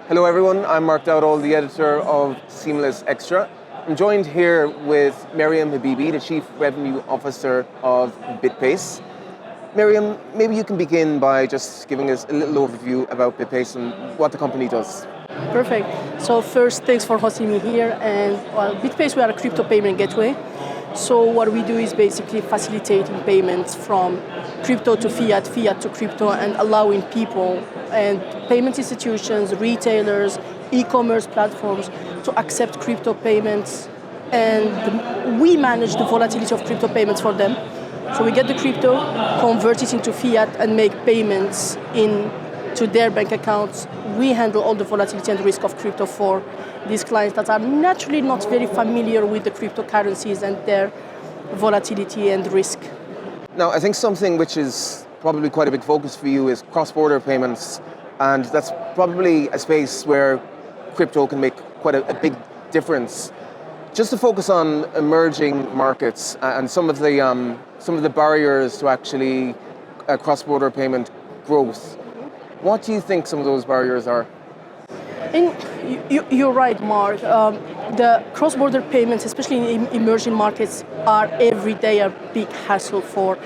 Hello everyone, I'm Mark Dowdall, the editor of Seamless Xtra. I'm joined here with Meryem Habibi, the Chief Revenue Officer of Bitpace. Meryem, maybe you can begin by just giving us a little overview about Bitpace and what the company does. Perfect. So first, thanks for hosting me here. And Bitpace, we are a crypto payment gateway. So what we do is basically facilitating payments from crypto to fiat, fiat to crypto, and allowing people and payment institutions, retailers, e-commerce platforms to accept crypto payments. And we manage the volatility of crypto payments for them. So we get the crypto, convert it into fiat, and make payments to their bank accounts. We handle all the volatility and risk of crypto for these clients that are naturally not very familiar with the cryptocurrencies and their volatility and risk. Now, I think something which is probably quite a big focus for you is cross-border payments, and that's probably a space where crypto can make quite a big difference. Just to focus on emerging markets and some of the barriers to actually cross-border payment growth, what do you think some of those barriers are? You're right, Mark. The cross-border payments, especially in emerging markets, are every day a big hassle for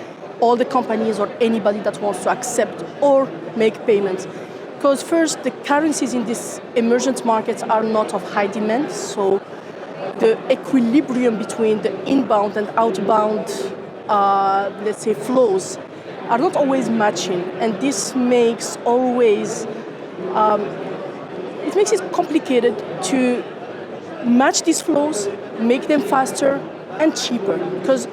all the companies or anybody that wants to accept or make payments. Because first, the currencies in these emergent markets are not of high demand, so the equilibrium between the inbound and outbound, let's say, flows are not always matching, and this makes it complicated to match these flows, make them faster and cheaper. Because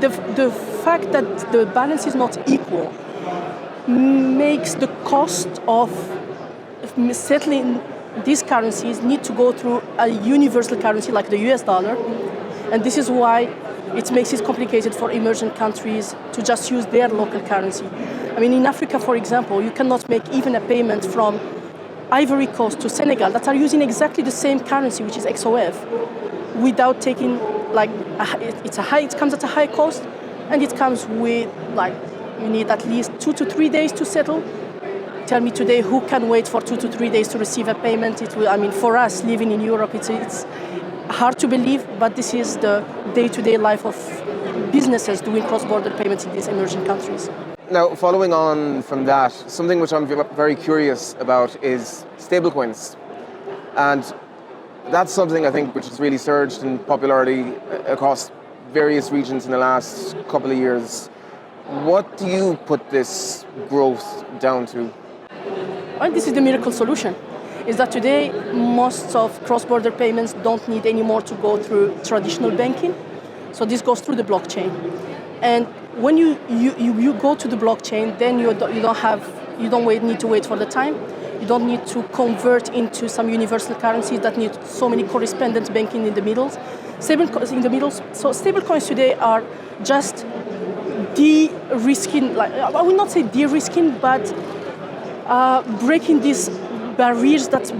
the fact that the balance is not equal makes the cost of settling these currencies need to go through a universal currency like the US dollar, and this is why it makes it complicated for emerging countries to just use their local currency. I mean, in Africa, for example, you cannot make even a payment from Ivory Coast to Senegal that are using exactly the same currency, which is XOF, without taking it comes at a high cost, and it comes with you need at least 2 to 3 days to settle. Tell me today who can wait for 2 to 3 days to receive a payment. For us living in Europe, it's hard to believe, but this is the day-to-day life of businesses doing cross-border payments in these emerging countries. Now, following on from that, something which I'm very curious about is stablecoins. And that's something I think which has really surged in popularity across various regions in the last couple of years. What do you put this growth down to? And this is the miracle solution, is that today most of cross-border payments don't need anymore to go through traditional banking. So this goes through the blockchain. And when you go to the blockchain, then you don't need to wait for the time. You don't need to convert into some universal currencies that need so many correspondent banking in the middle. So stablecoins today are just de-risking, I will not say de-risking, but breaking these barriers that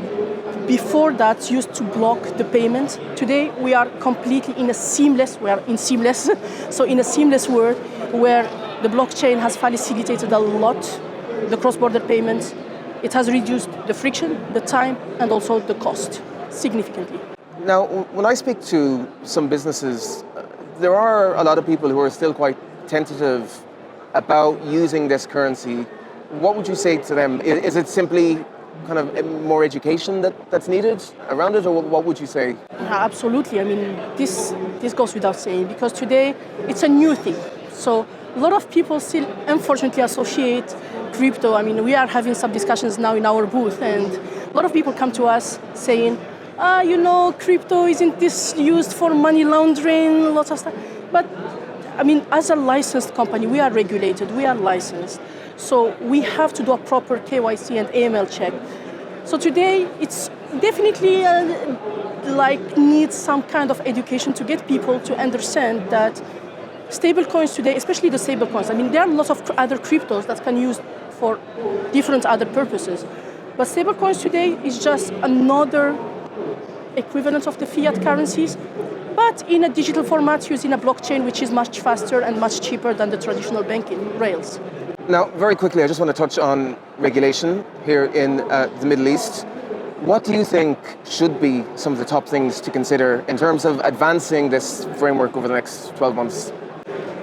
before that used to block the payment. Today we are completely in seamless world where the blockchain has facilitated a lot the cross-border payments. It has reduced the friction, the time, and also the cost significantly. Now, when I speak to some businesses, there are a lot of people who are still quite tentative about using this currency. What would you say to them? Is it simply kind of more education that's needed around it, or what would you say? Yeah, absolutely. I mean, this goes without saying, because today it's a new thing. So a lot of people still, unfortunately, associate crypto. I mean, we are having some discussions now in our booth, and a lot of people come to us saying, crypto isn't this used for money laundering, lots of stuff. But I mean, as a licensed company, we are regulated, we are licensed. So we have to do a proper KYC and AML check. So today, it's definitely needs some kind of education to get people to understand that stablecoins today, especially the stablecoins, I mean, there are lots of other cryptos that can use for different other purposes. But stablecoins today is just another equivalent of the fiat currencies, but in a digital format using a blockchain which is much faster and much cheaper than the traditional banking rails. Now, very quickly, I just want to touch on regulation here in the Middle East. What do you think should be some of the top things to consider in terms of advancing this framework over the next 12 months?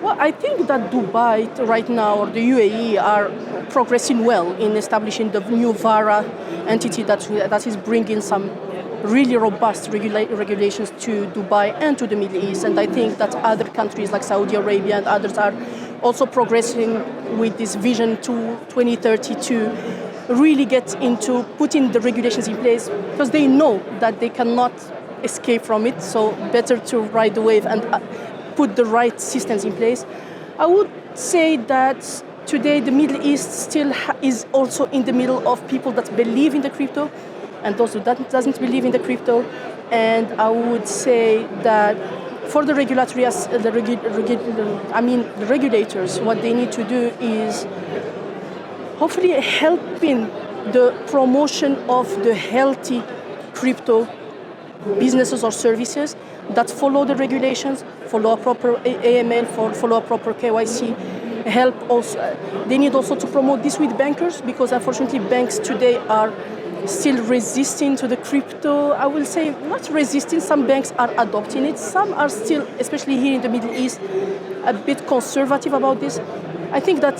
Well, I think that Dubai right now, or the UAE, are progressing well in establishing the new VARA entity that is bringing some really robust regulations to Dubai and to the Middle East. And I think that other countries like Saudi Arabia and others are also progressing with this vision to 2030 to really get into putting the regulations in place, because they know that they cannot escape from it. So better to ride the wave and put the right systems in place. I would say that today the Middle East still is also in the middle of people that believe in the crypto and those who doesn't believe in the crypto. And I would say that for the regulatory, the regulators, what they need to do is hopefully helping the promotion of the healthy crypto businesses or services that follow the regulations, follow a proper AML, follow a proper KYC. Help also. They need also to promote this with bankers, because unfortunately banks today are still resisting to the crypto. I will say not resisting. Some banks are adopting it. Some are still, especially here in the Middle East, a bit conservative about this. I think that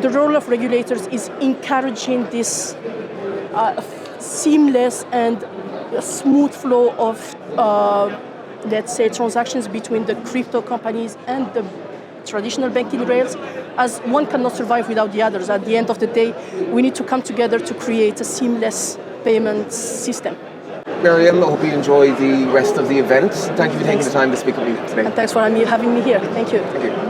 the role of regulators is encouraging this seamless and smooth flow of, let's say, transactions between the crypto companies and the traditional banking rails, as one cannot survive without the others. At the end of the day, we need to come together to create a seamless payment system. Meryem, I hope you enjoy the rest of the event. Thank you for taking the time to speak with me today. And thanks for having me here. Thank you. Thank you.